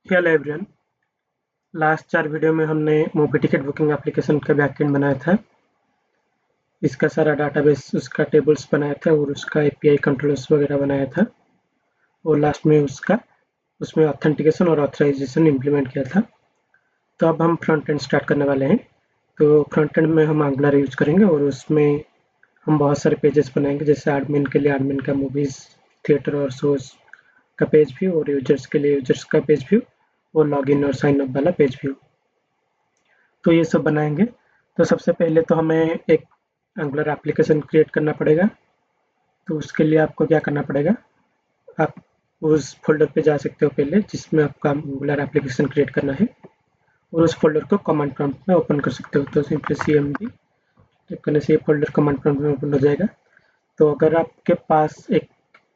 Hello everyone. Last 4 video में हमने movie ticket booking application का बैकएंड बनाया था। इसका सारा डाटाबेस, उसका टेबल्स बनाया था और उसका एपीआई कंट्रोलर्स वगैरह बनाया था और लास्ट में उसमें ऑथेंटिकेशन और ऑथराइजेशन इम्प्लीमेंट किया था। तो अब हम फ्रंट एंड स्टार्ट करने वाले हैं। तो फ्रंट एंड में हम एंगुलर यूज़ करेंगे और उसमें हम बहुत सारे पेजेस बनाएंगे, जैसे एडमिन के लिए एडमिन का मूवीज़, थिएटर और शोज़ का पेज व्यू और यूजर्स के लिए यूजर्स का पेज व्यू और लॉगिन और साइन अप वाला पेज व्यू। तो ये सब बनाएंगे। तो सबसे पहले तो हमें एक एंगुलर एप्लीकेशन क्रिएट करना पड़ेगा। तो उसके लिए आपको क्या करना पड़ेगा, आप उस फ़ोल्डर पे जा सकते हो पहले जिसमें आपका एंगुलर एप्लीकेशन क्रिएट करना है और उस फ़ोल्डर को कमांड प्रॉम्प्ट में ओपन कर सकते हो। तो सिंपली cmd टाइप करने से ये फ़ोल्डर कमांड प्रॉम्प्ट में ओपन हो जाएगा। तो अगर आपके पास एक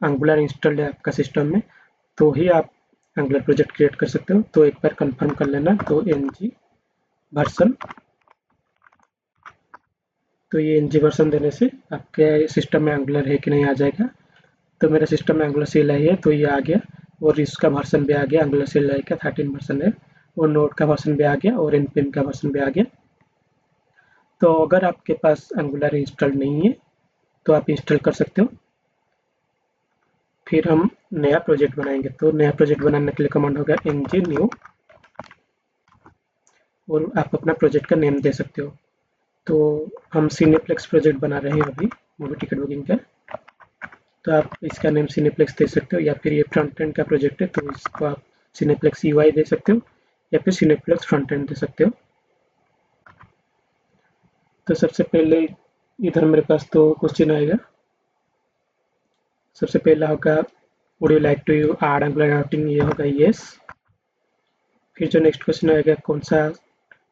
एंगुलर इंस्टॉल्ड है आपका सिस्टम में, तो ही आप एंगुलर प्रोजेक्ट क्रिएट कर सकते हो। तो एक बार कंफर्म कर लेना। तो ng वर्जन, तो ये ng वर्जन देने से आपके सिस्टम में एंगुलर है कि नहीं आ जाएगा। तो मेरे सिस्टम में एंगुलर CLI है तो ये आ गया और इसका वर्जन भी आ गया। एंगुलर CLI का 13 वर्जन है और नोड का वर्जन भी आ गया और npm का वर्जन भी आ गया। तो अगर आपके पास एंगुलर इंस्टॉल नहीं है तो आप इंस्टॉल कर सकते हो। फिर हम नया प्रोजेक्ट बनाएंगे। तो नया प्रोजेक्ट बनाने के लिए कमांड होगा ng new और आप अपना प्रोजेक्ट का नेम दे सकते हो। तो हम सिनेप्लेक्स प्रोजेक्ट बना रहे हैं अभी मूवी टिकट बुकिंग का। तो आप इसका नेम सिनेप्लेक्स दे सकते हो या फिर ये फ्रंट एंड का प्रोजेक्ट है तो इसको आप सिनेप्लेक्स UI दे सकते हो या फिर सिनेप्लेक्स फ्रंट एंड दे सकते हो। तो सबसे पहले इधर मेरे पास तो क्वेश्चन आएगा। सबसे पहला होगा would you like to add angular routing, ये होगा यस। फिर जो नेक्स्ट क्वेश्चन आएगा कौन सा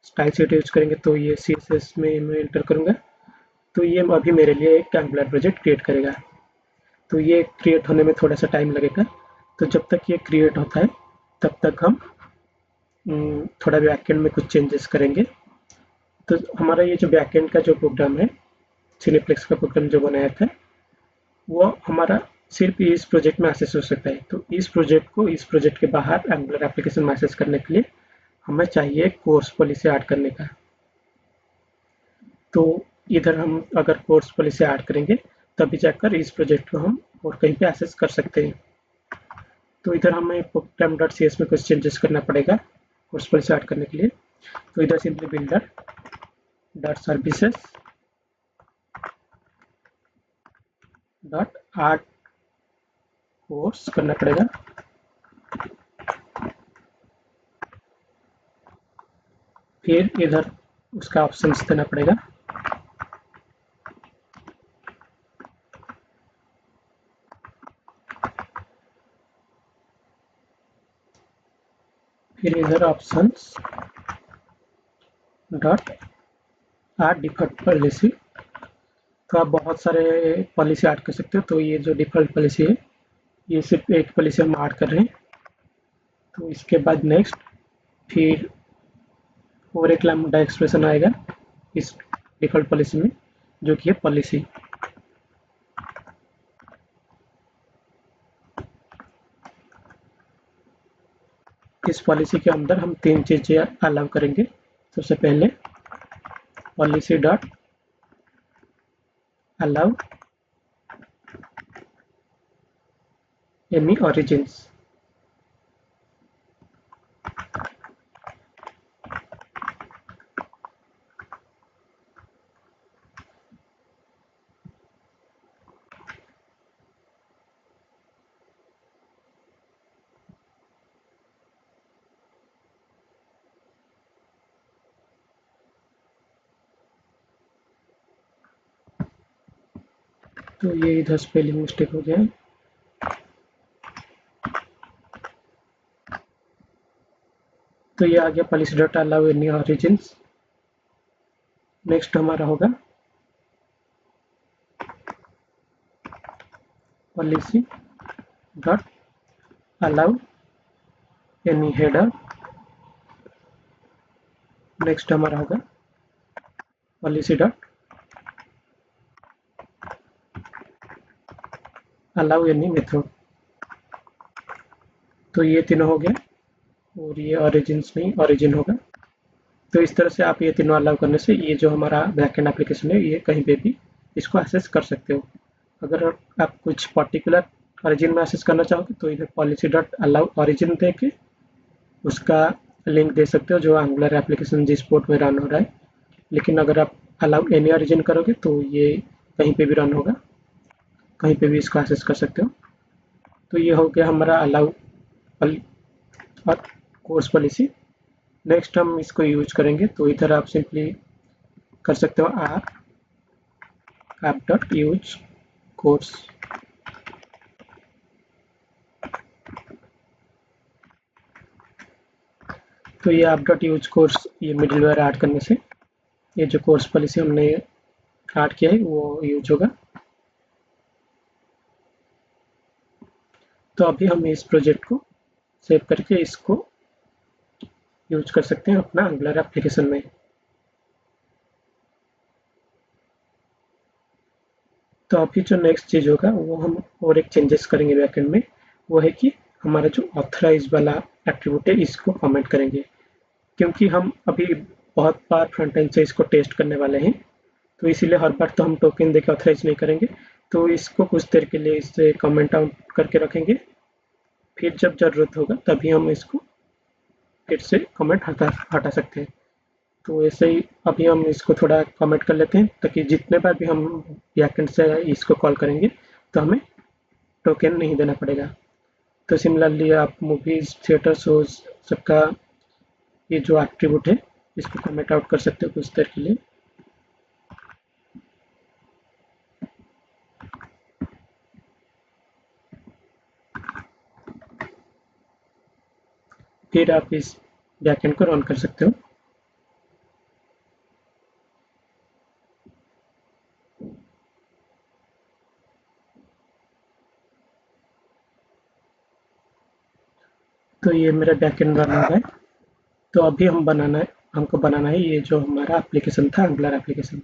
स्टाइल सेट यूज करेंगे, तो ये CSS में मैं एंटर करूँगा। तो ये अभी मेरे लिए एक एंगुलर प्रोजेक्ट क्रिएट करेगा। तो ये क्रिएट होने में थोड़ा सा टाइम लगेगा। तो जब तक ये क्रिएट होता है तब तक हम थोड़ा बैकएंड में कुछ चेंजेस करेंगे। तो हमारा ये जो बैकएंड का जो प्रोग्राम है, सिनेप्लेक्स का प्रोग्राम जो बनाया था, वो हमारा सिर्फ इस प्रोजेक्ट में एक्सेस हो सकता है। तो इस प्रोजेक्ट के बाहर एंगुलर एप्लीकेशन में एक्सेस करने के लिए हमें चाहिए कोर्स पॉलिसी ऐड करने का। तो इधर हम अगर कोर्स पॉलिसी ऐड करेंगे तभी जाकर इस प्रोजेक्ट को हम और कहीं पे एक्सेस कर सकते हैं। तो इधर हमें program.cs में कुछ चेंजेस करना पड़ेगा कोर्स पॉलिसी ऐड करने के लिए। तो इधर simply builder dot services dot add course करना पड़ेगा। फिर इधर उसका ऑप्शंस देना पड़ेगा। फिर इधर options dot add default policy. तो आप बहुत सारे पॉलिसी ऐड कर सकते हो। तो ये जो डिफॉल्ट पॉलिसी है ये सिर्फ एक पॉलिसी हम ऐड कर रहे हैं। तो इसके बाद नेक्स्ट, फिर और एक लैम्बडा एक्सप्रेशन आएगा इस डिफॉल्ट पॉलिसी में जो कि है पॉलिसी। इस पॉलिसी के अंदर हम 3 चीज़ें अलाउ करेंगे। सबसे पहले policy dot allow any origins. तो ये इधर स्पेलिंग मिस्टेक हो गया है। तो ये आ गया policy dot allow any origins. Next हमारा होगा policy dot allow any header. Next हमारा होगा policy dot allow any method. तो ये तीनों हो गया और ये ऑरिजिन्स नहीं, ऑरिजिन होगा। तो इस तरह से आप ये तीनों अलाउ करने से ये जो हमारा बैकएंड एप्लीकेशन है ये कहीं पे भी इसको एक्सेस कर सकते हो। अगर आप कुछ पर्टिकुलर ऑरिजिन में एक्सेस करना चाहोगे तो इधर पॉलिसी डॉट अलाउ ऑरिजिन दे के उसका लिंक दे सकते हो जो एंगुलर एप्लीकेशन जिस पोर्ट में रन हो रहा है। लेकिन अगर आप अलाउ एनी ऑरिजिन करोगे तो ये कहीं पे भी रन होगा, कहीं पे भी इसको एक्सेस कर सकते हो। तो ये हो गया हमारा अलाउ और कोर्स पॉलिसी। नेक्स्ट हम इसको यूज करेंगे तो इधर आप सिंपली कर सकते हो ऐप डॉट यूज कोर्स। तो ये ऐप डॉट यूज कोर्स ये मिडिलवेयर ऐड करने से ये जो कोर्स पॉलिसी हमने ऐड किया है वो यूज होगा। तो अभी हम इस प्रोजेक्ट को सेव करके इसको यूज कर सकते हैं अपना एंगुलर एप्लीकेशन में। तो अभी जो नेक्स्ट चीज़ होगा वो हम और एक चेंजेस करेंगे बैकएंड में, वो है कि हमारा जो ऑथराइज वाला एट्रीब्यूट है इसको कमेंट करेंगे, क्योंकि हम अभी बहुत बार फ्रंट एंड से इसको टेस्ट करने वाले हैं। तो इसीलिए हर बार तो हम टोकन देके ऑथराइज नहीं करेंगे। तो इसको कुछ देर के लिए इससे कमेंट आउट करके रखेंगे, फिर जब ज़रूरत होगा तभी हम इसको फिर से कमेंट हटा सकते हैं। तो ऐसे ही अभी हम इसको थोड़ा कमेंट कर लेते हैं ताकि जितने बार भी हम बैकएंड से इसको कॉल करेंगे तो हमें टोकन नहीं देना पड़ेगा। तो सिमिलरली आप मूवीज, थिएटर शोज सबका ये जो एट्रीब्यूट है इसको कमेंट आउट कर सकते हो कुछ देर के लिए। फिर आप इस बैकएंड को रन कर सकते हो। तो ये मेरा बैकएंड रन हो रहा है। तो अभी हमको बनाना है ये जो हमारा एप्लीकेशन था एंगुलर एप्लीकेशन।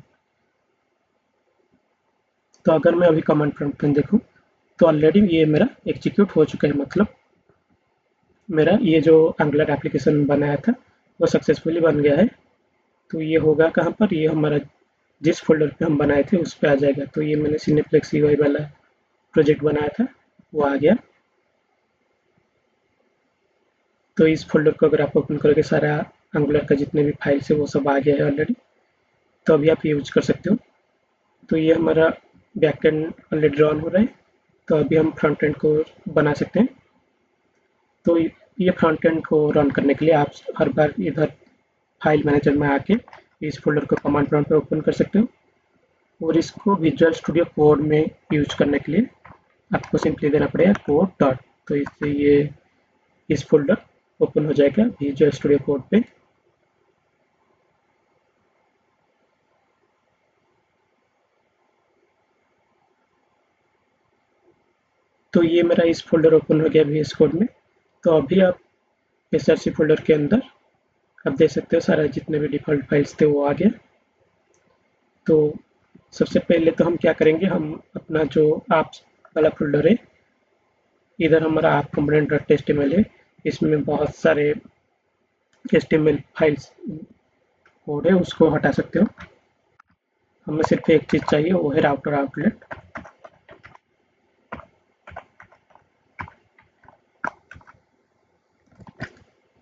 तो अगर मैं अभी कमांड प्रॉम्प्ट में देखूं तो ऑलरेडी ये मेरा एग्जीक्यूट हो चुका है, मतलब मेरा ये जो एंगुलर एप्लीकेशन बनाया था वो सक्सेसफुली बन गया है। तो ये होगा कहाँ पर, ये हमारा जिस फ़ोल्डर पे हम बनाए थे उस पे आ जाएगा। तो ये मैंने सिनेप्लेक्स यूआई वाला प्रोजेक्ट बनाया था वो आ गया। तो इस फ़ोल्डर को अगर आप ओपन करोगे सारा एंगुलर का जितने भी फाइल्स है वो सब आ गया है ऑलरेडी। तो अभी आप यूज कर सकते हो। तो ये हमारा बैकएंड ऑलरेडी रन हो रहा है। तो अभी हम फ्रंट एंड को बना सकते हैं। तो ये फ्रंट एंड को रन करने के लिए आप हर बार इधर फाइल मैनेजर में आके इस फ़ोल्डर को कमांड प्रॉम्प्ट पे ओपन कर सकते हो। और इसको विजुअल स्टूडियो कोड में यूज करने के लिए आपको सिंपली देना पड़ेगा कोड डॉट। तो इससे ये इस फोल्डर ओपन हो जाएगा विजुअल स्टूडियो कोड पे। तो ये मेरा इस फोल्डर ओपन हो गया वीएस कोड में। तो अभी आप एसआरसी फोल्डर के अंदर आप देख सकते हो सारा जितने भी डिफ़ॉल्ट फाइल्स थे वो आ गया। तो सबसे पहले तो हम क्या करेंगे, हम अपना जो ऐप्स वाला फोल्डर है इधर हमारा ऐप कंपोनेंट डॉट एचटीएमएल है, इसमें बहुत सारे एचटीएमएल फाइल्स कोड है उसको हटा सकते हो। हमें सिर्फ एक चीज़ चाहिए वो है राउटर आउटलेट।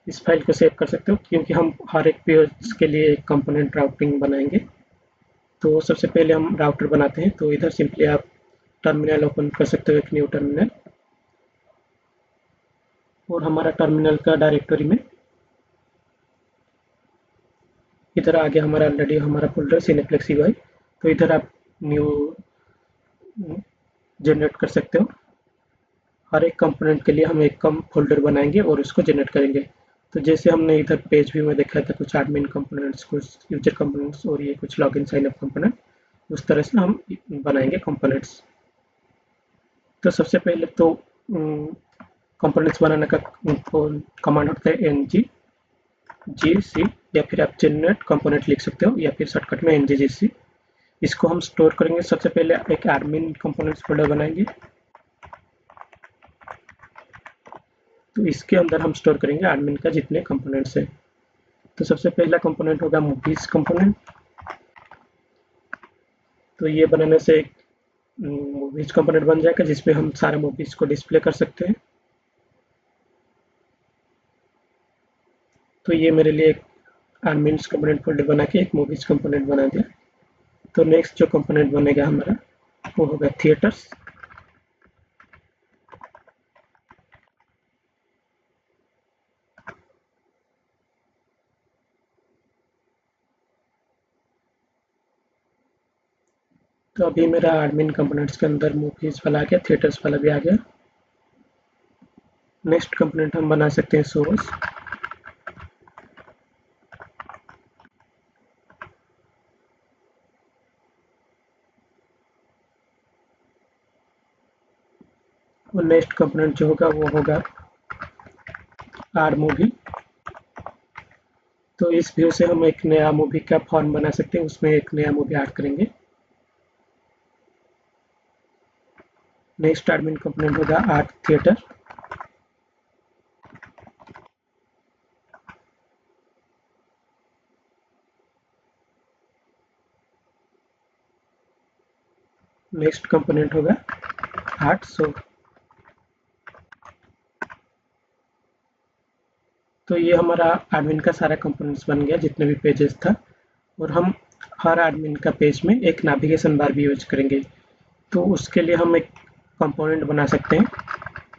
इस फाइल को सेव कर सकते हो क्योंकि हम हर एक पेज के लिए एक कंपोनेंट राउटिंग बनाएंगे। तो सबसे पहले हम राउटर बनाते हैं। तो इधर सिंपली आप टर्मिनल ओपन कर सकते हो, एक न्यू टर्मिनल। और हमारा टर्मिनल का डायरेक्टरी में इधर आ गया हमारा ऑलरेडी हमारा फोल्डर सिनेप्लेक्स यूआई। तो इधर आप न्यू जनरेट कर सकते हो। हर एक कंपोनेंट के लिए हम एक कम फोल्डर बनाएंगे और उसको जनरेट करेंगे। तो जैसे हमने इधर पेज व्यू में देखा था कुछ एडमिन कंपोनेंट्स, कुछ यूजर कंपोनेंट्स और ये कुछ लॉगिन साइन अप कंपोनेंट, उस तरह से हम बनाएंगे कंपोनेंट्स। तो सबसे पहले तो कंपोनेंट्स बनाने का कमांड होता है nggc, या फिर आप जनरेट कंपोनेंट लिख सकते हो या फिर शॉर्टकट में nggc। इसको हम स्टोर करेंगे। सबसे पहले एक एडमिन कंपोनेंट्स फोल्डर बनाएंगे। तो इसके अंदर हम स्टोर करेंगे एडमिन का जितने कंपोनेंट्स हैं। तो सबसे पहला कंपोनेंट होगा मूवीज कंपोनेंट। तो ये बनाने से एक मूवीज कंपोनेंट बन जाएगा जिसमें हम सारे मूवीज को डिस्प्ले कर सकते हैं। तो ये मेरे लिए एक एडमिन्स कंपोनेंट फोल्डर बना के एक मूवीज कंपोनेंट बना दिया। तो नेक्स्ट जो कंपोनेंट बनेगा हमारा वो होगा थिएटर्स। तो अभी मेरा एडमिन कंपोनेंट्स के अंदर मूवीज वाला आ गया, थिएटर्स वाला भी आ गया। नेक्स्ट कंपोनेंट हम बना सकते हैं सोर्स। और नेक्स्ट कंपोनेंट जो होगा वो होगा ऐड मूवी। तो इस व्यू से हम एक नया मूवी का फॉर्म बना सकते हैं, उसमें एक नया मूवी ऐड करेंगे। नेक्स्ट एडमिन कंपोनेंट होगा आर्ट थिएटर। नेक्स्ट कंपोनेंट होगा आर्ट शो। तो ये हमारा एडमिन का सारा कंपोनेंट्स बन गया जितने भी पेजेस था। और हम हर एडमिन का पेज में एक नेविगेशन बार भी यूज करेंगे। तो उसके लिए हम एक कंपोनेंट बना सकते हैं,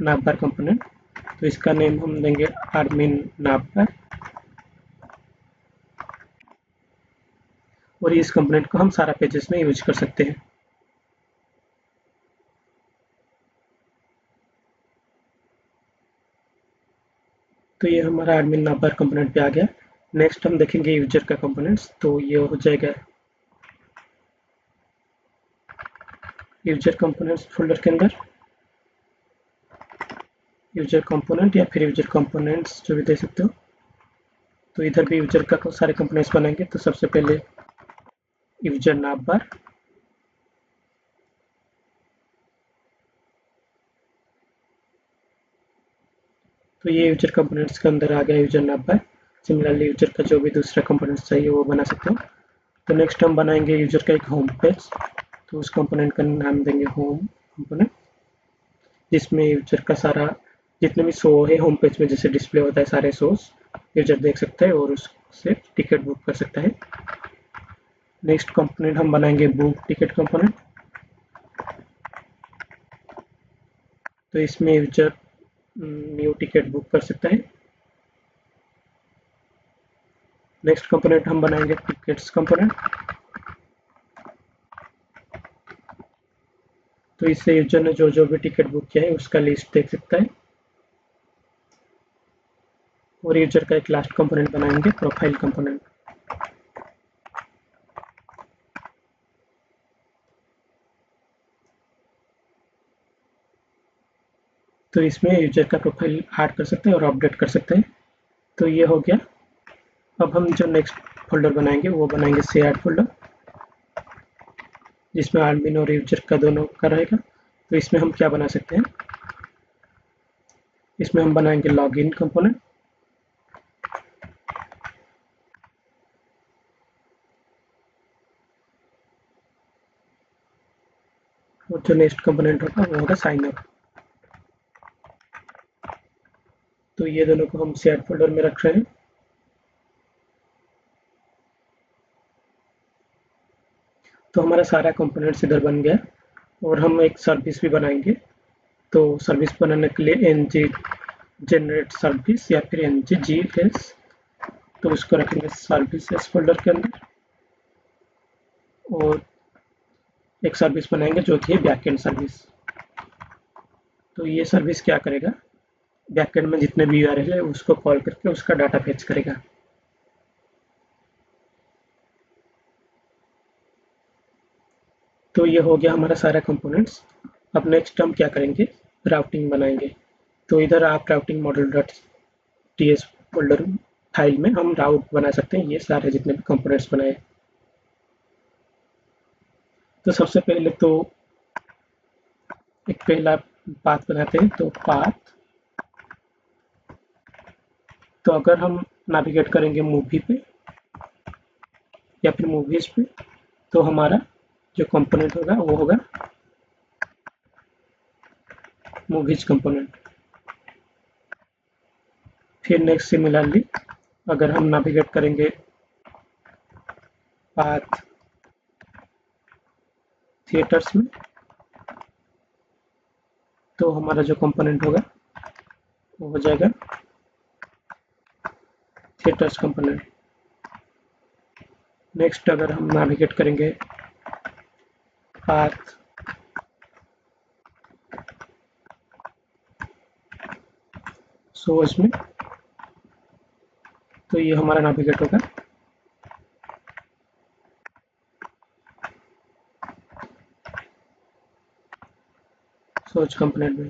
नाव बार कंपोनेंट। तो इसका नेम हम देंगे एडमिन नाव बार। और इस कंपोनेंट को हम सारा पेजेस में यूज कर सकते हैं। तो ये हमारा एडमिन नाव बार कंपोनेंट पे आ गया। नेक्स्ट हम देखेंगे यूजर का कंपोनेंट्स। तो ये हो जाएगा यूजर कंपोनेंट्स फोल्डर के अंदर यूजर कंपोनेंट या फिर यूजर कंपोनेंट्स जो भी दे सकते हो। तो इधर भी यूजर का सारे कंपोनेंट्स बनाएंगे। तो सबसे पहले यूजर नाव बार। तो ये यूजर कंपोनेंट्स के अंदर आ गया यूजर नाव बार। सिमिलरली यूजर का जो भी दूसरा कंपोनेंट्स चाहिए वो बना सकते हो। तो नेक्स्ट हम बनाएंगे यूजर का एक होम पेज। तो उस कंपोनेंट का नाम देंगे होम कंपोनेंट, जिसमें यूजर का सारा जितने भी शो है होम पेज में जैसे डिस्प्ले होता है सारे शोज यूजर देख सकता है और उससे टिकट बुक कर सकता है। नेक्स्ट कंपोनेंट हम बनाएंगे बुक टिकट कंपोनेंट। तो इसमें यूजर न्यू टिकट बुक कर सकता है। नेक्स्ट कंपोनेंट हम बनाएंगे टिकट्स कंपोनेंट। तो इससे यूजर ने जो जो भी टिकट बुक किया है उसका लिस्ट देख सकता है। और यूजर का एक लास्ट कंपोनेंट बनाएंगे प्रोफाइल कंपोनेंट। तो इसमें यूजर का प्रोफाइल ऐड कर सकते हैं और अपडेट कर सकते हैं। तो ये हो गया। अब हम जो नेक्स्ट फोल्डर बनाएंगे वो बनाएंगे शेयर्ड फोल्डर, जिसमें एडमिन और यूजर का दोनों का रहेगा। तो इसमें हम क्या बना सकते हैं, इसमें हम बनाएंगे लॉगिन कंपोनेंट। और जो नेक्स्ट कंपोनेंट होगा वो होगा साइन अप। तो ये दोनों को हम शेयर्ड फोल्डर में रख रहे हैं। तो हमारा सारा कंपोनेंट्स इधर बन गया। और हम एक सर्विस भी बनाएंगे। तो सर्विस बनाने के लिए एन जी जनरेट सर्विस या फिर एन जी एस। तो उसको रखेंगे सर्विसेस फोल्डर के अंदर। और एक सर्विस बनाएंगे जो कि है बैकएंड सर्विस। तो ये सर्विस क्या करेगा, बैकएंड में जितने भी यूआरएल है उसको कॉल करके उसका डाटा फेच करेगा। तो ये हो गया हमारा सारा कंपोनेंट्स। अब नेक्स्ट हम क्या करेंगे, राउटिंग बनाएंगे। तो इधर आप routing model dot T S folder file में हम राउट बना सकते हैं ये सारे जितने भी कंपोनेंट्स बनाए। तो सबसे पहले तो एक पहला पाथ बनाते हैं। तो पाथ तो अगर हम नेविगेट करेंगे मूवी पे या फिर मूवीज पे, तो हमारा जो कंपोनेंट होगा वो होगा मूवीज कंपोनेंट। फिर नेक्स्ट सिमिलरली अगर हम नेविगेट करेंगे पाथ थिएटर्स में, तो हमारा जो कंपोनेंट होगा वो हो जाएगा थिएटर्स कंपोनेंट। नेक्स्ट अगर हम नेविगेट करेंगे पाथ सोर्स में, तो ये हमारा नेविगेट होगा सोर्स कंपोनेंट में।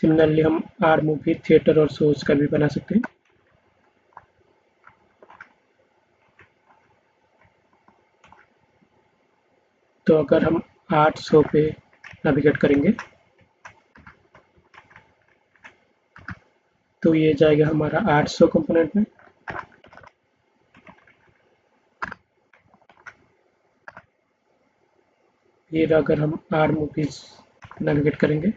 सिमिलरली हम आर मूवी थिएटर और सोर्स का भी बना सकते हैं। तो अगर हम आर्ट शो पे नेविगेट करेंगे, तो ये जाएगा हमारा आर्ट शो कंपोनेंट में। फिर अगर हम आर मूवीज नेविगेट करेंगे,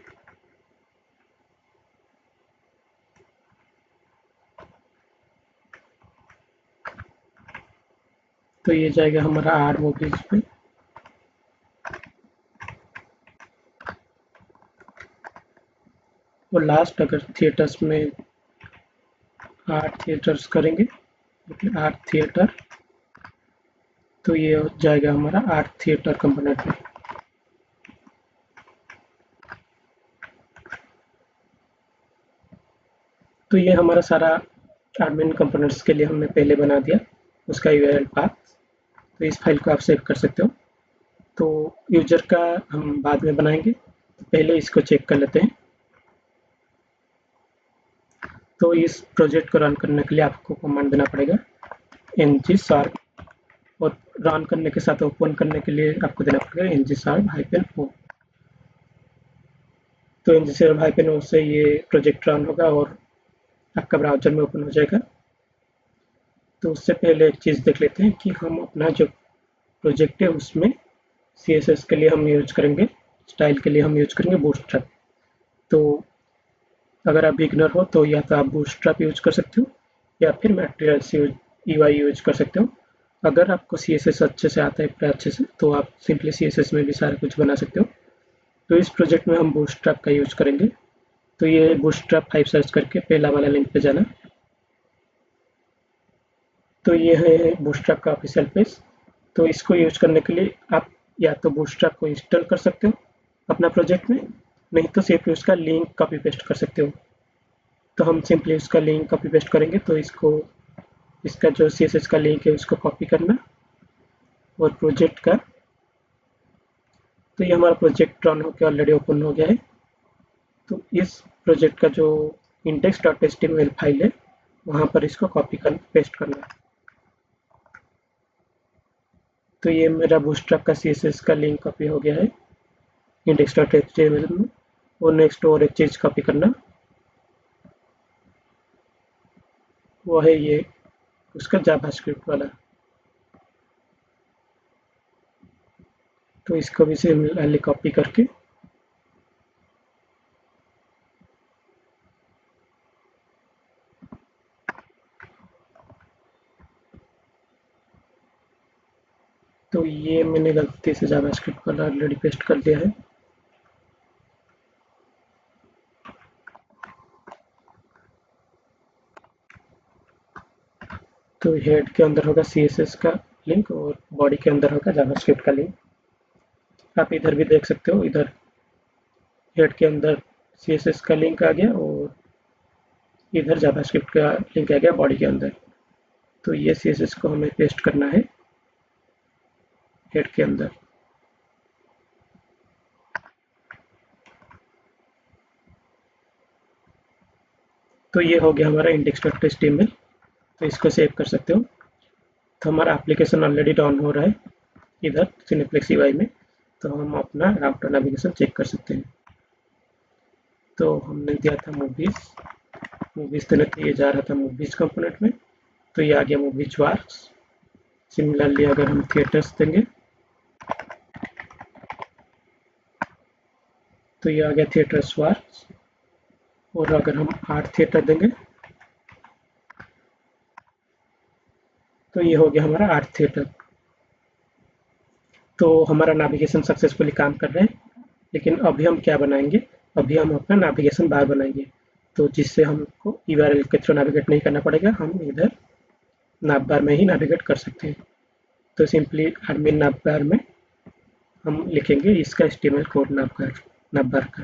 तो ये जाएगा हमारा आर मूवीज पे। और लास्ट अगर थिएटर्स में आर्ट थिएटर्स करेंगे, आर्ट थिएटर, तो ये हो जाएगा हमारा आर्ट थिएटर कंपोनेंट में। तो ये हमारा सारा एडमिन कंपोनेंट्स के लिए हमने पहले बना दिया उसका यूआरएल पाथ। तो इस फाइल को आप सेव कर सकते हो। तो यूजर का हम बाद में बनाएंगे, तो पहले इसको चेक कर लेते हैं। तो इस प्रोजेक्ट को रन करने के लिए आपको कमांड देना पड़ेगा ng-sarg, और रन करने के साथ ओपन करने के लिए आपको देना पड़ेगा ng-sarg-o। तो ng-sarg-o से ये प्रोजेक्ट रन होगा और आपका ब्राउजर में ओपन हो जाएगा। तो उससे पहले एक चीज़ देख लेते हैं कि हम अपना जो प्रोजेक्ट है उसमें CSS के लिए हम यूज करेंगे, स्टाइल के लिए हम यूज करेंगे बूटस्ट्रैप। तो अगर आप बिगनर हो तो या तो आप बूटस्ट्रैप यूज कर सकते हो या फिर मैटेरियल्स UI यूज कर सकते हो। अगर आपको CSS अच्छे से आता है पूरा अच्छे से, तो आप सिंपली CSS में भी सारा कुछ बना सकते हो। तो इस प्रोजेक्ट में हम बूटस्ट्रैप का यूज करेंगे। तो ये बूटस्ट्रैप 5 सर्च करके पहला वाला लिंक पे जाना। तो ये है बूटस्ट्रैप का ऑफिशियल पेज। तो इसको यूज करने के लिए आप या तो बूटस्ट्रैप को इंस्टॉल कर सकते हो अपना प्रोजेक्ट में, नहीं तो सिर्फ उसका लिंक कॉपी पेस्ट कर सकते हो। तो हम सिंपली उसका लिंक कॉपी पेस्ट करेंगे। तो इसको इसका जो CSS का लिंक है उसको कॉपी करना और प्रोजेक्ट का, तो ये हमारा प्रोजेक्ट रन होकर ऑलरेडी ओपन हो गया है। तो इस प्रोजेक्ट का जो index.html फाइल है वहाँ पर इसको कॉपी कर पेस्ट करना। तो ये मेरा बूटस्ट्रैप का CSS का लिंक कॉपी हो गया है index.html में। और नेक्स्ट और एक चीज़ कॉपी करना, वो है ये उसका जावास्क्रिप्ट वाला। तो इसको भी सिमिलरली कॉपी करके तो ये मैंने गलती से जावास्क्रिप्ट वाला ऑलरेडी पेस्ट कर दिया है। तो हेड के अंदर होगा CSS का लिंक और बॉडी के अंदर होगा जावास्क्रिप्ट का लिंक। आप इधर भी देख सकते हो, इधर हेड के अंदर CSS का लिंक आ गया और इधर जावास्क्रिप्ट का लिंक आ गया बॉडी के अंदर। तो ये CSS को हमें पेस्ट करना है हेड के अंदर। तो ये हो गया हमारा index.html। तो इसको सेव कर सकते हो। तो हमारा एप्लीकेशन ऑलरेडी डाउन हो रहा है इधर सिनेप्लेक्स UI में। तो हम अपना राउटर नेविगेशन चेक कर सकते हैं। तो हमने दिया था मूवीज, मूवीज देने तो ये जा रहा था मूवीज कंपोनेंट में, तो ये आ गया मूवीज वार्स। सिमिलरली अगर हम थिएटर्स देंगे तो ये आ गया थिएटर्स वार्स। और अगर हम आर्ट थिएटर देंगे तो ये हो गया हमारा आर्ट थिएटर। तो हमारा नेविगेशन सक्सेसफुली काम कर रहा है। लेकिन अभी हम क्या बनाएंगे, अभी हम अपना नेविगेशन बार बनाएंगे, तो जिससे हमको यूआरएल के थ्रू नेविगेट नहीं करना पड़ेगा, हम इधर नाव बार में ही नेविगेट कर सकते हैं। तो सिंपली एडमिन नाव बार में हम लिखेंगे इसका एचटीएमएल कोड नाव बार का।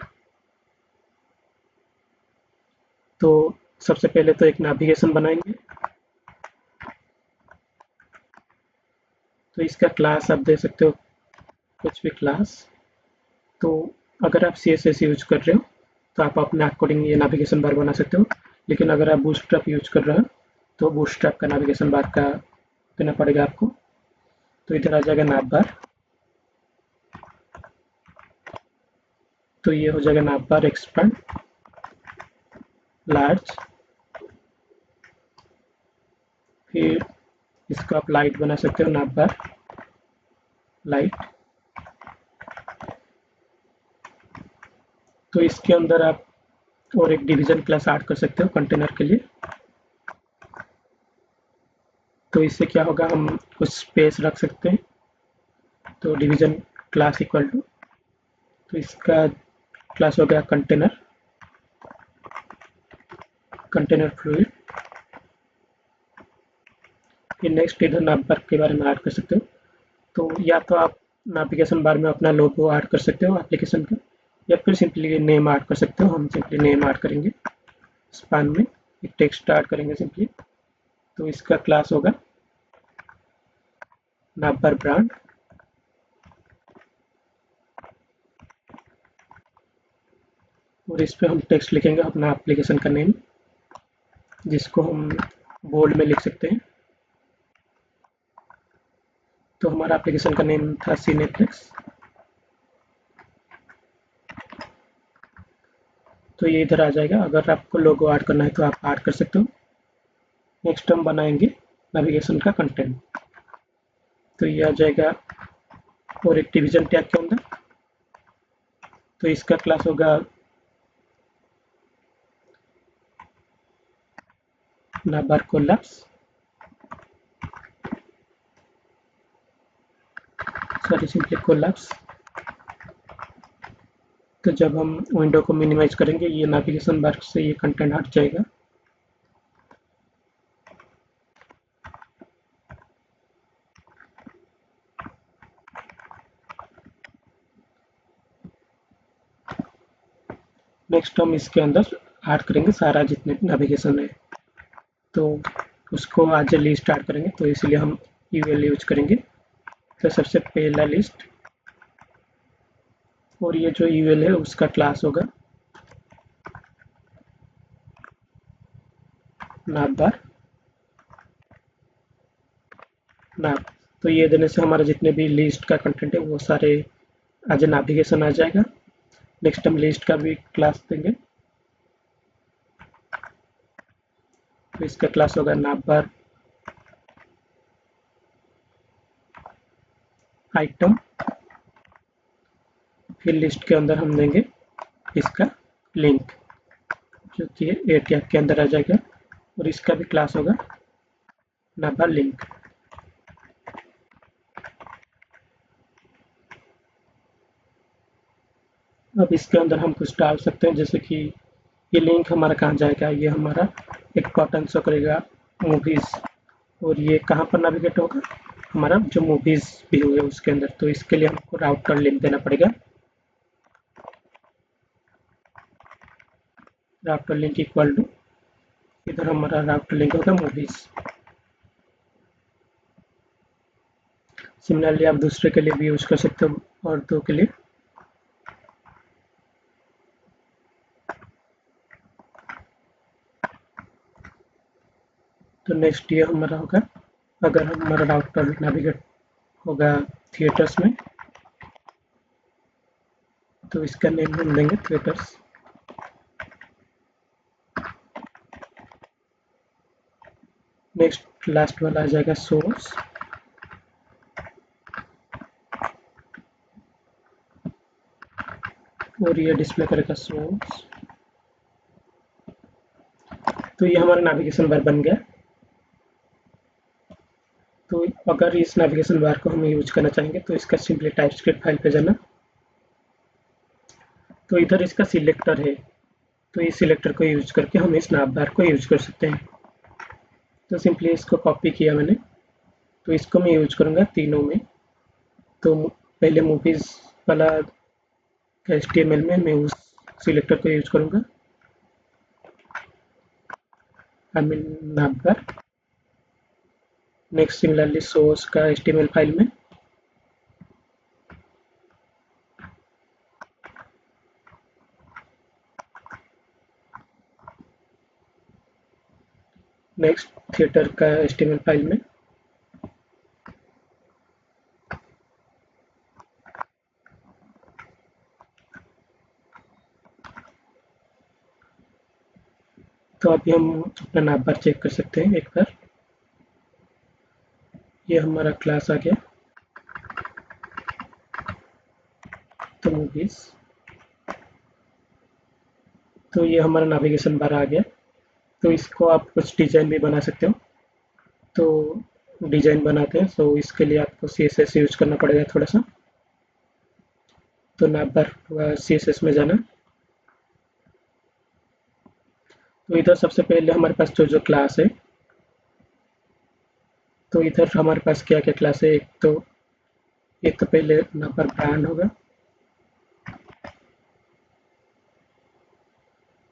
तो सबसे पहले तो एक नेविगेशन बनाएंगे। तो इसका क्लास आप दे सकते हो कुछ भी क्लास। तो अगर आप CSS यूज कर रहे हो तो आप अपने अकॉर्डिंग ये नेविगेशन बार बना सकते हो। लेकिन अगर आप बूटस्ट्रैप यूज कर रहे हो तो बूटस्ट्रैप का नेविगेशन बार का देना पड़ेगा आपको। तो इधर आ जाएगा नाव बार। तो ये हो जाएगा नाव बार एक्सपेंड लार्ज। फिर इसको आप लाइट बना सकते हो, नाव बार लाइट। तो इसके अंदर आप और एक डिवीजन क्लास ऐड कर सकते हो कंटेनर के लिए। तो इससे क्या होगा, हम कुछ स्पेस रख सकते हैं। तो डिवीजन क्लास इक्वल टू, तो इसका क्लास हो गया कंटेनर, कंटेनर फ्लूइड। फिर नेक्स्ट इधर नाव बार के बारे में ऐड कर सकते हो। तो या तो आप नेविगेशन बार में अपना लोगो ऐड कर सकते हो एप्लीकेशन का, या फिर सिंपली नेम ऐड कर सकते हो। हम सिंपली नेम ऐड करेंगे, स्पैन में एक टेक्स्ट ऐड करेंगे सिंपली। तो इसका क्लास होगा नाव बार ब्रांड। और इस पे हम टेक्स्ट लिखेंगे अपना एप्लीकेशन का नेम, जिसको हम बोल्ड में लिख सकते हैं। तो हमारा एप्लीकेशन का नेम था सीनेप्लेक्स। तो ये इधर आ जाएगा। अगर आपको लोगो ऐड करना है तो आप ऐड कर सकते हो। नेक्स्ट हम बनाएंगे नेविगेशन का कंटेंट। तो ये आ जाएगा और एक डिवीजन टैग के अंदर। तो इसका क्लास होगा नावबार कोलैप्स, सॉरी सिंपली कोलैप्स। तो जब हम विंडो को मिनिमाइज करेंगे ये नेविगेशन बार से ये कंटेंट हट जाएगा। नेक्स्ट हम इसके अंदर ऐड करेंगे सारा जितने भी नेविगेशन है, तो उसको आज लिस्ट ऐड करेंगे। तो इसलिए हम यूएल यूज करेंगे। तो सबसे पहला लिस्ट, और ये जो यूएल है उसका क्लास होगा नावबार नाव। तो ये देने से हमारा जितने भी लिस्ट का कंटेंट है वो सारे एज ए नेविगेशन आ जाएगा। नेक्स्ट हम लिस्ट का भी क्लास देंगे। तो इसका क्लास होगा नावबार आइटम। फिर लिस्ट के अंदर हम देंगे इसका लिंक, जो कि ए टैग के अंदर आ जाएगा। और इसका भी क्लास होगा नावबार लिंक। अब इसके अंदर हम कुछ डाल सकते हैं, जैसे कि ये लिंक हमारा कहाँ जाएगा, ये हमारा एक बटन शो करेगा मूवीज। और ये कहाँ पर नेविगेट होगा, हमारा जो मूवीज भी हुए उसके अंदर। तो इसके लिए हमको राउटर लिंक देना पड़ेगा। राउटर लिंक इक्वल टू, इधर हमारा राउटर लिंक होगा मूवीज। सिमिलरली आप दूसरे के लिए भी यूज कर सकते हो, और दो के लिए। तो नेक्स्ट ये हमारा होगा, अगर हमारा राउटर नेविगेट होगा थिएटर्स में, तो इसका नेम हम देंगे थिएटर्स। नेक्स्ट लास्ट वाला आ जाएगा सोर्स, और ये डिस्प्ले करेगा सोर्स। तो ये हमारा नेविगेशन बार बन गया। तो अगर इस नेविगेशन बार को हम यूज करना चाहेंगे तो इसका सिंपली टाइपस्क्रिप्ट फाइल पे जाना। तो इधर इसका सिलेक्टर है, तो इस सिलेक्टर को यूज करके हम इस नाव बार को यूज कर सकते हैं। तो सिंपली इसको कॉपी किया मैंने, तो इसको मैं यूज करूँगा तीनों में। तो पहले मूवीज वाला HTML में मैं उस सिलेक्टर को यूज करूँगा, I mean now bar. Next similarly source का HTML फाइल में, नेक्स्ट थिएटर का HTML फाइल में, तो अभी हम अपना नाव बार चेक कर सकते हैं एक बार। ये हमारा क्लास आ गया, तो मूवीज। तो ये हमारा नेविगेशन बार आ गया। तो इसको आप कुछ डिज़ाइन भी बना सकते हो। तो डिज़ाइन बनाते हैं, तो इसके लिए आपको CSS यूज करना पड़ेगा थोड़ा सा। तो नाव बार CSS में जाना। तो इधर सबसे पहले हमारे पास जो क्लास है, तो इधर हमारे पास क्या क्या क्लास है। एक तो पहले नाव बार ब्रांड होगा,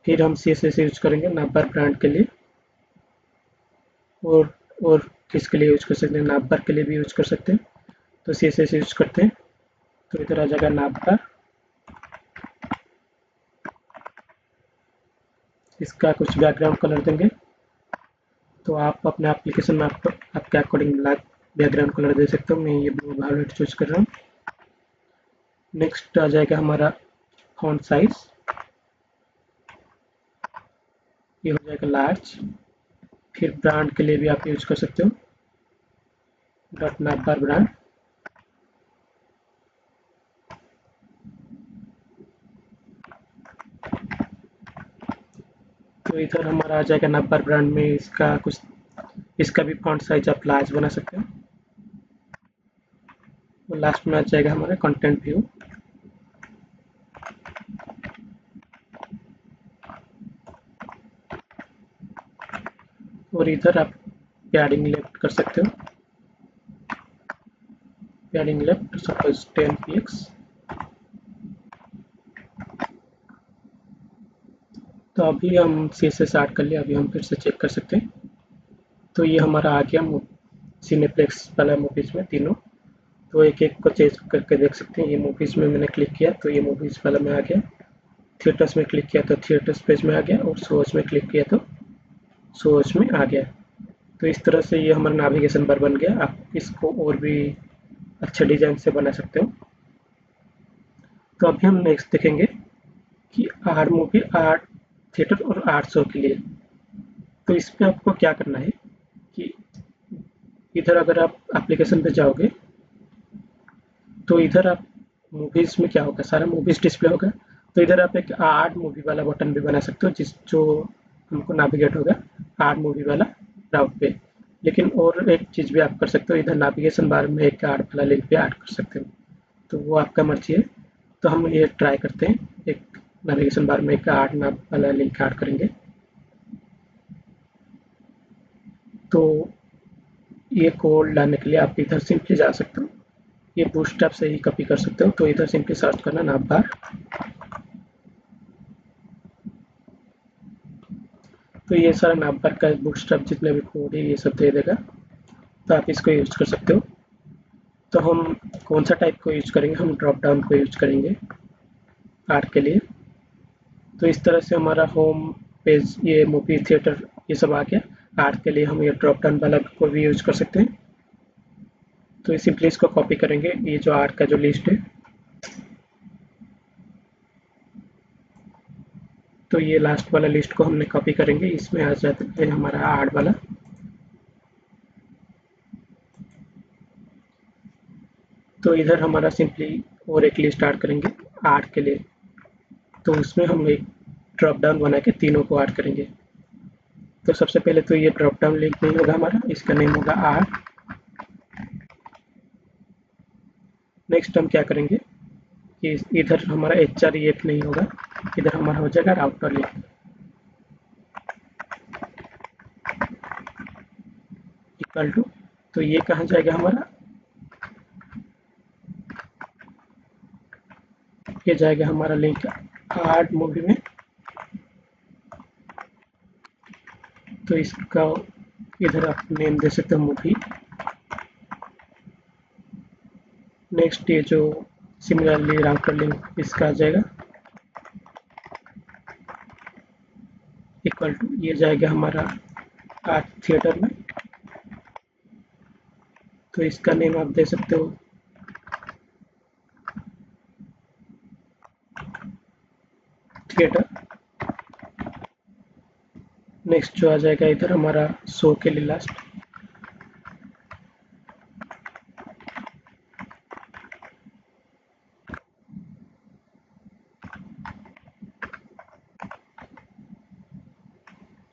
फिर हम CSS यूज करेंगे नाव बार ब्रांड के लिए, और किसके लिए यूज कर सकते हैं, नाव बार के लिए भी यूज कर सकते हैं। तो CSS यूज करते हैं। तो इधर आ जाएगा नाव बार, इसका कुछ बैकग्राउंड कलर देंगे। तो आप अपने एप्लीकेशन में आपके अकॉर्डिंग ब्लैक बैकग्राउंड कलर दे सकते हो। मैं ये ब्लू वायलेट चूज कर रहा हूँ। नेक्स्ट आ जाएगा हमारा फॉन्ट साइज, ये हो जाएगा लार्ज। फिर ब्रांड के लिए भी आप यूज कर सकते हो, डॉट नाव बार ब्रांड। तो इधर हमारा आ जाएगा नाव बार ब्रांड में इसका भी फॉन्ट साइज आप लार्ज बना सकते हो। और लास्ट में आ जाएगा हमारा कंटेंट व्यू। और इधर आप पैडिंग लेफ्ट कर सकते हो, पैडिंग लेफ्ट सपोज 10 px। तो अभी हम CSS ऐड कर लिया, अभी हम फिर से चेक कर सकते हैं। तो ये हमारा आ गया सिनेप्लेक्स वाला मूवीज में तीनों। तो एक एक को चेक करके देख सकते हैं। ये मूवीज में मैंने क्लिक किया तो ये मूवीज वाला में आ गया, थिएटर्स में क्लिक किया तो थिएटर्स पेज में आ गया, और शोज में क्लिक किया तो शोज में आ गया। तो इस तरह से ये हमारा नेविगेशन बार बन गया। आप इसको और भी अच्छे डिजाइन से बना सकते हो। तो अभी हम नेक्स्ट देखेंगे कि आर्ट मूवी, आर्ट थिएटर और आर्ट शो के लिए। तो इसमें आपको क्या करना है कि इधर अगर आप एप्लीकेशन पे जाओगे तो इधर आप मूवीज में क्या होगा, सारा मूवीज डिस्प्ले होगा। तो इधर आप एक आर्ट मूवी वाला बटन भी बना सकते हो, जो हमको नेविगेट होगा आर्ट मूवी वाला राउट पे। लेकिन और एक चीज़ भी आप कर सकते हो, इधर नेविगेशन बार में एक आर्ट वाला लिंक भी ऐड कर सकते हो। तो वो आपका मर्जी है। तो हम ये ट्राई करते हैं, एक नेविगेशन बार में एक आर्ट नाम वाला लिंक ऐड करेंगे। तो ये कोड लाने के लिए आप इधर सिंपली जा सकते हो, ये बूटस्ट्रैप से ही कॉपी कर सकते हो। तो इधर सिंपली सर्च करना नाव बार। तो ये सारा नाव बार का बूटस्ट्रैप जितने भी कोड है ये सब दे देगा, तो आप इसको यूज कर सकते हो। तो हम कौन सा टाइप को यूज करेंगे, हम ड्रॉप डाउन को यूज करेंगे आर्ट के लिए। तो इस तरह से हमारा होम पेज, ये मूवी थिएटर ये सब आ गया। आर्ट के लिए हम ये ड्रॉप डाउन वाला को भी यूज कर सकते हैं। तो सिंपली इसको कॉपी करेंगे, ये जो आर्ट का जो लिस्ट है। तो ये लास्ट वाला लिस्ट को हमने कॉपी करेंगे, इसमें आ जाता है हमारा आर्ट वाला। तो इधर हमारा सिंपली और एक लिस्ट ऐड करेंगे आर्ट के लिए। तो उसमें हम एक ड्रॉप डाउन बना के तीनों को ऐड करेंगे। तो सबसे पहले तो ये ड्रॉप डाउन लिंक नहीं होगा हमारा, इसका नेम होगा आर्ट। नेक्स्ट हम क्या करेंगे कि इधर हमारा HREF नहीं होगा, इधर हमारा हो जाएगा राउटर लिंक इक्वल टू। तो ये कहाँ जाएगा हमारा, ये जाएगा हमारा लिंक आर्ट मूवी में। तो इसका इधर आप नेम दे सकते हो मूवी। नेक्स्ट ये जो सिमिलरली राउटर लिंक इसका आ जाएगा इक्वल टू, ये जाएगा हमारा आर्ट थिएटर में। तो इसका नेम आप दे सकते हो थिएटर। नेक्स्ट जो आ जाएगा इधर हमारा शो के लिए लास्ट,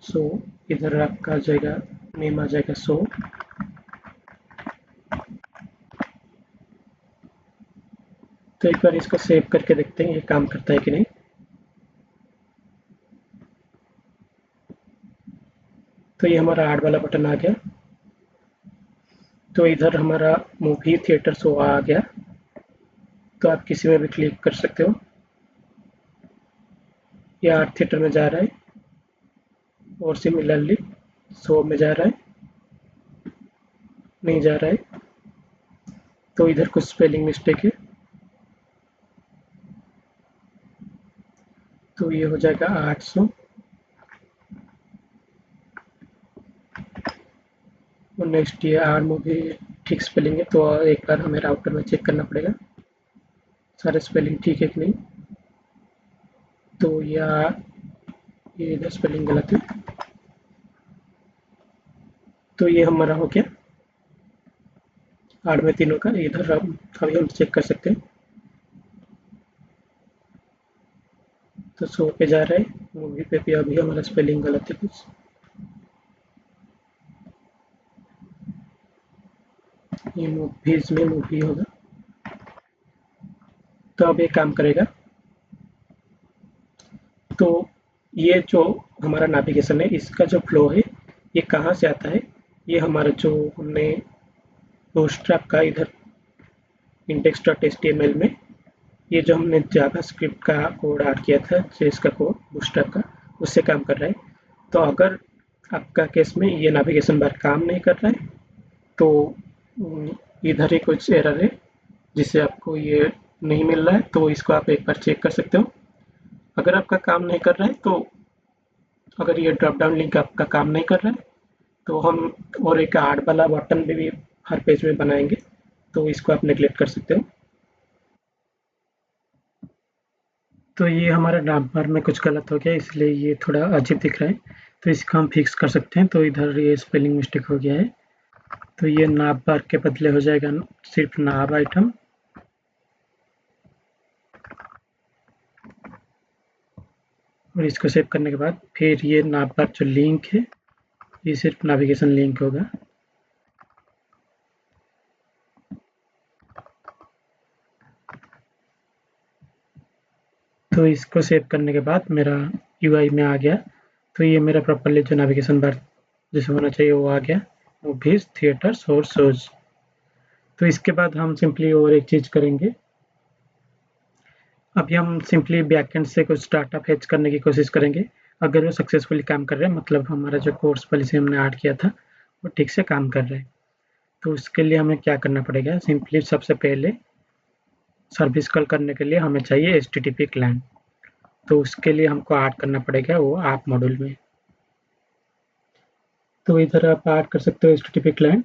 सो इधर आपका आ जाएगा नेम आ जाएगा शो। तो एक बार इसको सेव करके देखते हैं ये काम करता है कि नहीं। तो ये हमारा ऐड वाला बटन आ गया। तो इधर हमारा मूवी थिएटर शो आ गया। तो आप किसी में भी क्लिक कर सकते हो। ये आर्ट थिएटर में जा रहा है और सिमिलरली शो में जा रहा है, नहीं जा रहा है। तो इधर कुछ स्पेलिंग मिस्टेक है, तो ये हो जाएगा 800। और नेक्स्ट ये आर मूवी ठीक स्पेलिंग है, तो एक बार हमें राउटर में चेक करना पड़ेगा सारे स्पेलिंग ठीक है कि नहीं। तो ये इधर स्पेलिंग गलत है। तो ये हमारा हो गया आर में तीनों का। इधर अभी हम चेक कर सकते हैं। तो शो पे जा रहा है, मूवी पे भी अभी हमारा स्पेलिंग गलत है कुछ। ये मूवीज में मूवी होगा। तो अब ये काम करेगा। तो ये जो हमारा नेविगेशन है इसका जो फ्लो है ये कहाँ से आता है, ये हमारा जो हमने बूटस्ट्रैप का इधर index.html में ये जो हमने जावास्क्रिप्ट का कोड ऐड किया था, जेएस का कोड बूटस्ट्रैप का, उससे काम कर रहा है। तो अगर आपका केस में ये नेविगेशन बार काम नहीं कर रहा है तो इधर ही कुछ एरर है जिससे आपको ये नहीं मिल रहा है। तो इसको आप एक बार चेक कर सकते हो। अगर आपका काम नहीं कर रहा है तो अगर ये ड्रॉप डाउन लिंक आपका काम नहीं कर रहा है तो हम और एक ऐड वाला बटन भी हर पेज में बनाएंगे, तो इसको आप नेगलेक्ट कर सकते हो। तो ये हमारा नाम बार में कुछ गलत हो गया इसलिए ये थोड़ा अजीब दिख रहा है। तो इसको हम फिक्स कर सकते हैं। तो इधर ये स्पेलिंग मिस्टेक हो गया है। तो ये नाब बार के बदले हो जाएगा सिर्फ नाब आइटम। और इसको सेव करने के बाद फिर ये नाब बार जो लिंक है ये सिर्फ नेविगेशन लिंक होगा। तो इसको सेव करने के बाद मेरा यूआई में आ गया। तो ये मेरा प्रॉपरली जो नेविगेशन बार जैसे होना चाहिए वो आ गया, मूवीज थिएटर्स और शोज। तो इसके बाद हम सिंपली और एक चीज़ करेंगे। अभी हम सिंपली बैकएंड से कुछ डाटा फेच करने की कोशिश करेंगे। अगर वो सक्सेसफुली काम कर रहे हैं मतलब हमारा जो कोर्स पॉलिसी हमने ऐड किया था वो ठीक से काम कर रहा है। तो उसके लिए हमें क्या करना पड़ेगा, सिंपली सबसे पहले सर्विस कॉल करने के लिए हमें चाहिए HTTP क्लाइंट। तो उसके लिए हमको ऐड करना पड़ेगा वो ऐप मॉड्यूल में। तो इधर आप ऐड कर सकते हो HTTP क्लाइंट।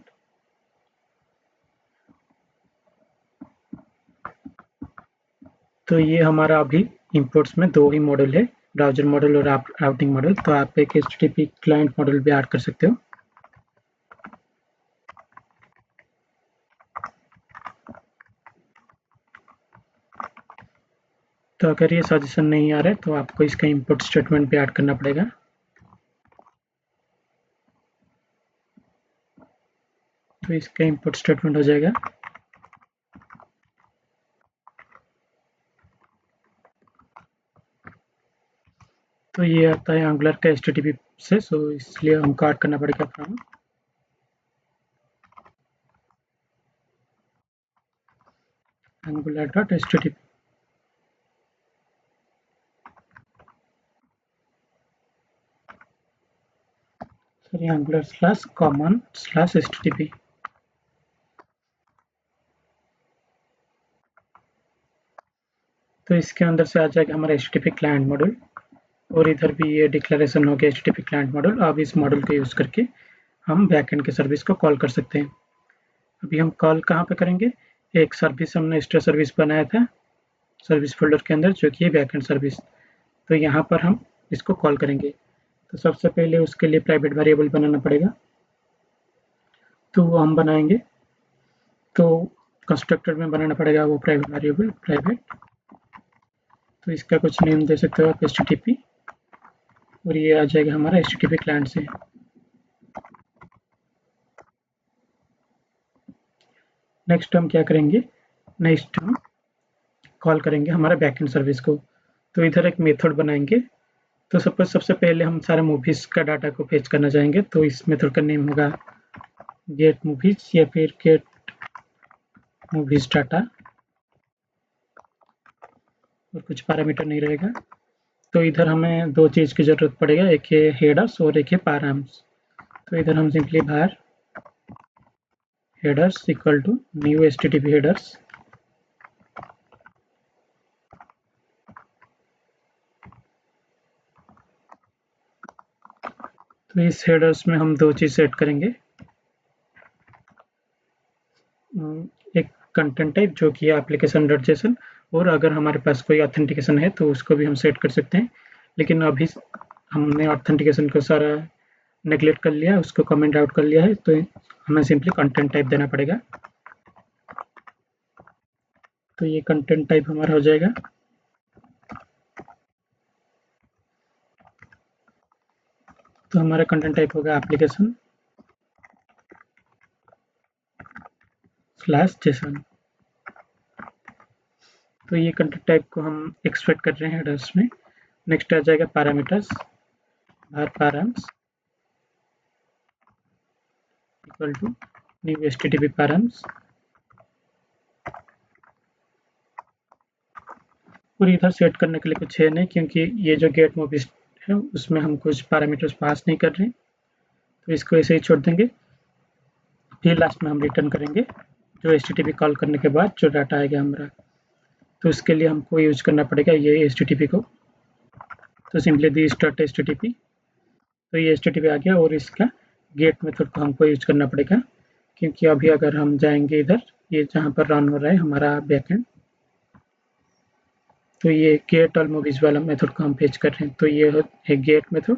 तो ये हमारा अभी इंपोर्ट्स में दो ही मॉड्यूल है, ब्राउजर मॉड्यूल और राउटिंग मॉड्यूल। तो आप एक HTTP क्लाइंट मॉड्यूल भी ऐड कर सकते हो। तो अगर ये सजेशन नहीं आ रहा है तो आपको इसका इंपुट स्टेटमेंट भी ऐड करना पड़ेगा। तो इसका इंपुट स्टेटमेंट हो जाएगा तो ये आता है एंगुलर का HTTP से, सो इसलिए हमको ऐड करना पड़ेगा फ्रॉम angular.http। Sorry, angular/common/http। तो इसके अंदर से आ जाएगा हमारा HTTP क्लाइंट मॉड्यूल, और इधर भी ये डिक्लेरेशन हो गया HTTP क्लाइंट मॉड्यूल। अब इस मॉड्यूल को यूज़ करके हम बैकएंड के सर्विस को कॉल कर सकते हैं। अभी हम कॉल कहाँ पे करेंगे, एक सर्विस हमने स्टे सर्विस बनाया था सर्विस फोल्डर के अंदर, जो कि है बैकएंड सर्विस। तो यहाँ पर हम इसको कॉल करेंगे। तो सबसे पहले उसके लिए प्राइवेट वेरिएबल बनाना पड़ेगा, तो वो हम बनाएंगे। तो कंस्ट्रक्टर में बनाना पड़ेगा वो प्राइवेट वेरिएबल प्राइवेट। तो इसका कुछ नेम दे सकते हो आप HTTP, और ये आ जाएगा हमारा HTTP क्लाइंट से। नेक्स्ट हम क्या करेंगे, नेक्स्ट हम कॉल करेंगे हमारा बैकएंड सर्विस को। तो इधर एक मेथड बनाएंगे। तो सपोज सबसे पहले हम सारे मूवीज का डाटा को फेच करना चाहेंगे, तो इस मेथड का नेम होगा गेट मूवीज या फिर गेट मूवीज डाटा, और कुछ पैरामीटर नहीं रहेगा। तो इधर हमें दो चीज़ की ज़रूरत पड़ेगा, एक है हेडर्स और एक है पैराम्स। तो इधर हम सिंपली बाहर headers equal to new HTTP headers, तो इस हेडर्स में हम दो चीज़ सेट करेंगे। एक कंटेंट टाइप जो कि एप्लीकेशन डॉट जेसन, और अगर हमारे पास कोई ऑथेंटिकेशन है तो उसको भी हम सेट कर सकते हैं। लेकिन अभी हमने ऑथेंटिकेशन को सारा नेगलेक्ट कर लिया, उसको कमेंट आउट कर लिया है, तो हमें सिंपली कंटेंट टाइप देना पड़ेगा। तो ये कंटेंट टाइप हमारा हो जाएगा। तो हमारा कंटेंट टाइप होगा एप्लीकेशन स्लैश जेसन। तो ये कंटेंट टाइप को हम एक्सट्रैक्ट कर रहे हैं हेडर्स में। नेक्स्ट आ जाएगा पैरामीटर्स, बाहर params equal to new HTTP params, और इधर सेट करने के लिए कुछ है नहीं, क्योंकि ये जो गेट मूवीज है उसमें हम कुछ पैरामीटर्स पास नहीं कर रहे हैं, तो इसको ऐसे ही छोड़ देंगे। फिर लास्ट में हम रिटर्न करेंगे जो HTTP कॉल करने के बाद जो डाटा आएगा हमारा। तो इसके लिए हमको यूज करना पड़ेगा ये HTTP को। तो सिंपली दिस डॉट HTTP, तो ये HTTP आ गया, और इसका गेट मेथड को हमको यूज करना पड़ेगा, क्योंकि अभी अगर हम जाएंगे इधर, ये जहाँ पर रन हो रहा है हमारा बैकएंड, तो ये गेट ऑल मूवीज वाला मेथड को हम फेच कर रहे हैं। तो ये है गेट मेथड।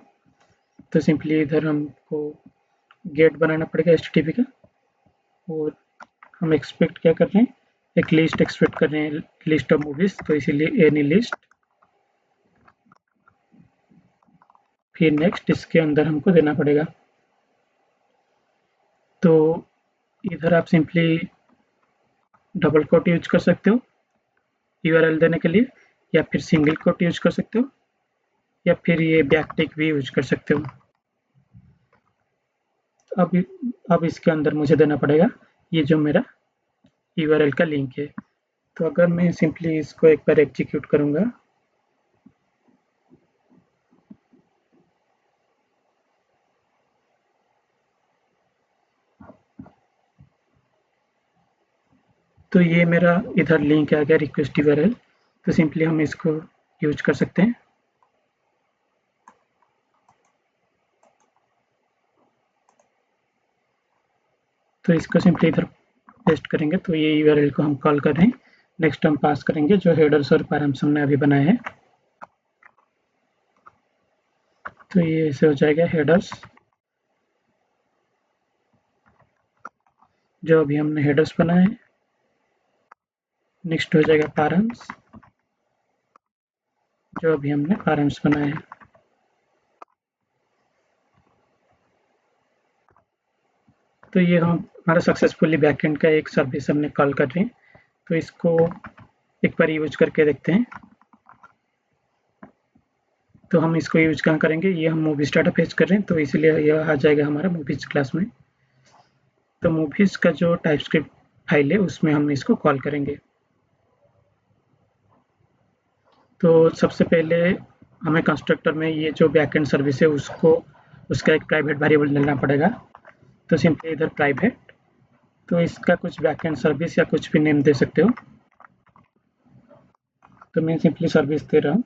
तो सिंपली इधर हमको गेट बनाना पड़ेगा HTTP का, और हम एक्सपेक्ट क्या कर रहे हैं, एक लिस्ट एक्सपेक्ट कर रहे हैं, लिस्ट ऑफ मूवीज, तो इसीलिए एनी लिस्ट, फिर नेक्स्ट इसके अंदर हमको देना पड़ेगा। तो इधर आप सिंपली डबल कोट यूज कर सकते हो URL देने के लिए, या फिर सिंगल कोट यूज कर सकते हो, या फिर ये बैकटिक भी यूज कर सकते हो। अब इसके अंदर मुझे देना पड़ेगा ये जो मेरा URL का लिंक है। तो अगर मैं सिंपली इसको एक बार एग्जीक्यूट करूंगा, तो ये मेरा इधर लिंक आ गया रिक्वेस्ट URL। तो सिंपली हम इसको यूज कर सकते हैं। तो इसको सिंपली इधर पेस्ट करेंगे, तो ये URL को हम कॉल कर रहे हैं। नेक्स्ट हम पास करेंगे जो हेडर्स और पैराम्स हमने अभी बनाए हैं। तो ये ऐसे हो जाएगा हेडर्स, जो अभी हमने हेडर्स बनाए हैं। नेक्स्ट हो जाएगा पैराम्स, जो अभी हमने पैरेंट्स बनाए हैं। तो ये हमारा सक्सेसफुली बैकएंड का एक सर्विस हमने कॉल कर रहे हैं। तो इसको एक बार यूज करके देखते हैं। तो हम इसको यूज कहाँ करेंगे, ये हम मूवीज डाटा फेच कर रहे हैं, तो इसलिए यह आ जाएगा हमारा मूवीज क्लास में। तो मूवीज का जो टाइपस्क्रिप्ट फाइल है उसमें हम इसको कॉल करेंगे। तो सबसे पहले हमें कंस्ट्रक्टर में ये जो बैकएंड सर्विस है उसका एक प्राइवेट वेरिएबल डालना पड़ेगा। तो सिंपली इधर प्राइवेट, तो इसका कुछ बैकएंड सर्विस या कुछ भी नेम दे सकते हो। तो मैं सिंपली सर्विस दे रहा हूँ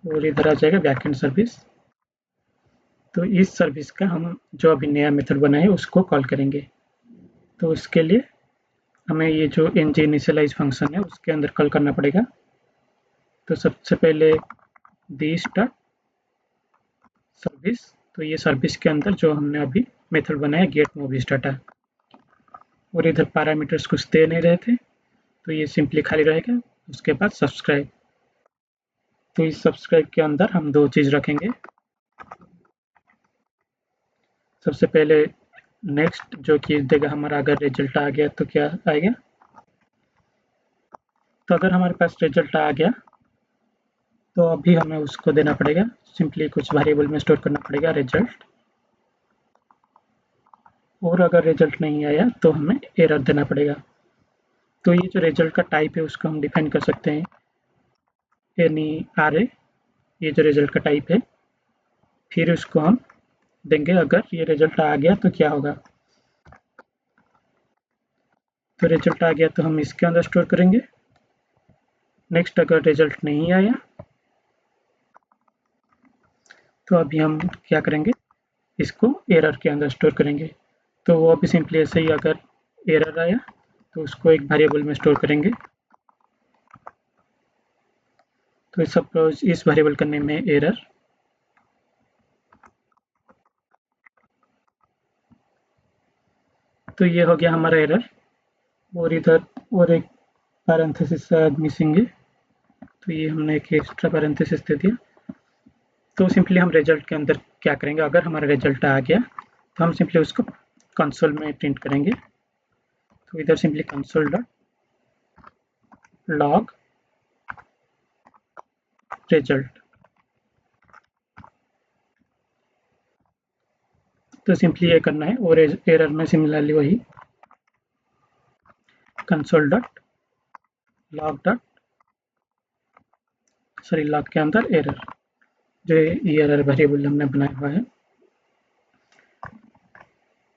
और इधर आ जाएगा बैकएंड सर्विस। तो इस सर्विस का हम जो अभी नया मेथड बना है उसको कॉल करेंगे। तो उसके लिए हमें ये जो ng इनिशियलाइज फंक्शन है उसके अंदर कॉल करना पड़ेगा। तो सबसे पहले दिस डॉट सर्विस, तो ये सर्विस के अंदर जो हमने अभी मेथड बनाया गेट मूवीज डाटा, और इधर पैरामीटर्स कुछ दे नहीं रहे थे तो ये सिंपली खाली रहेगा। उसके बाद सब्सक्राइब, तो इस सब्सक्राइब के अंदर हम दो चीज़ रखेंगे। सबसे पहले नेक्स्ट जो कि देगा हमारा अगर रिजल्ट आ गया तो क्या आएगा। तो अगर हमारे पास रिजल्ट आ गया तो अभी हमें उसको देना पड़ेगा, सिंपली कुछ वेरिएबल में स्टोर करना पड़ेगा रिजल्ट। और अगर रिजल्ट नहीं आया तो हमें एरर देना पड़ेगा। तो ये जो रिजल्ट का टाइप है उसको हम डिफाइन कर सकते हैं एनी आरए, ये जो रिजल्ट का टाइप है। फिर उसको हम देंगे अगर ये रिजल्ट आ गया तो क्या होगा। तो रिजल्ट आ गया तो हम इसके अंदर स्टोर करेंगे। नेक्स्ट अगर रिजल्ट नहीं आया तो अभी हम क्या करेंगे, इसको एरर के अंदर स्टोर करेंगे। तो वो अभी सिंपली ऐसे ही अगर एरर आया तो उसको एक वेरिएबल में स्टोर करेंगे। तो सपोज इस वेरिएबल का नेम है एरर। तो ये हो गया हमारा एरर, और इधर और एक पैरेंथेसिस मिसिंग है, तो ये हमने एक एक्स्ट्रा पैरेंथेसिस दे दिया। तो सिंपली हम रिजल्ट के अंदर क्या करेंगे, अगर हमारा रिजल्ट आ गया तो हम सिंपली उसको कंसोल में प्रिंट करेंगे। तो इधर simply console dot log result, तो सिंपली ये करना है। और एरर में सिमिलरली वही console dot log dot log के अंदर एरर, जो ये एरर वेरिएबल हमने बनाया हुआ है।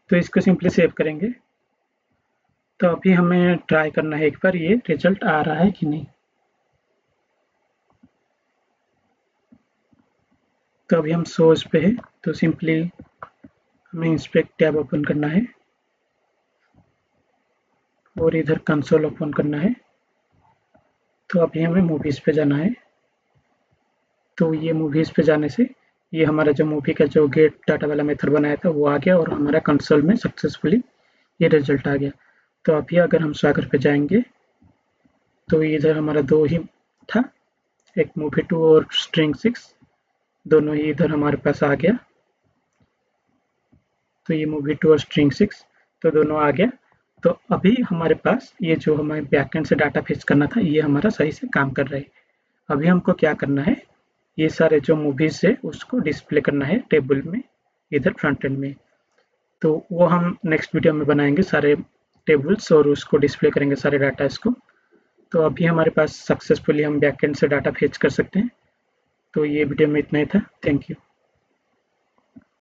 तो इसको सिंपली सेव करेंगे। तो अभी हमें ट्राई करना है एक बार ये रिजल्ट आ रहा है कि नहीं। तो अभी हम सोर्स पे है, तो सिंपली हमें इंस्पेक्ट टैब ओपन करना है और इधर कंसोल ओपन करना है। तो अभी हमें मूवीज पे जाना है। तो ये मूवीज पे जाने से ये हमारा जो मूवी का जो गेट डाटा वाला मेथड बनाया था वो आ गया और हमारा कंसोल में सक्सेसफुली ये रिजल्ट आ गया। तो अभी अगर हम स्वागर पे जाएंगे तो इधर हमारा दो ही था, एक मूवी 2 और स्ट्रिंग 6, दोनों ही इधर हमारे पास आ गया। तो ये मूवी 2 और स्ट्रिंग 6 तो दोनों आ गया। तो अभी हमारे पास ये जो हमें बैकएंड से डाटा फेच करना था ये हमारा सही से काम कर रहा है। अभी हमको क्या करना है, ये सारे जो मूवीज है उसको डिस्प्ले करना है टेबल में इधर फ्रंट एंड में। तो वो हम नेक्स्ट वीडियो में बनाएंगे सारे टेबल्स और उसको डिस्प्ले करेंगे सारे डाटा इसको। तो अभी हमारे पास सक्सेसफुली हम बैकएंड से डाटा फेच कर सकते हैं। तो ये वीडियो में इतना ही था। Thank you.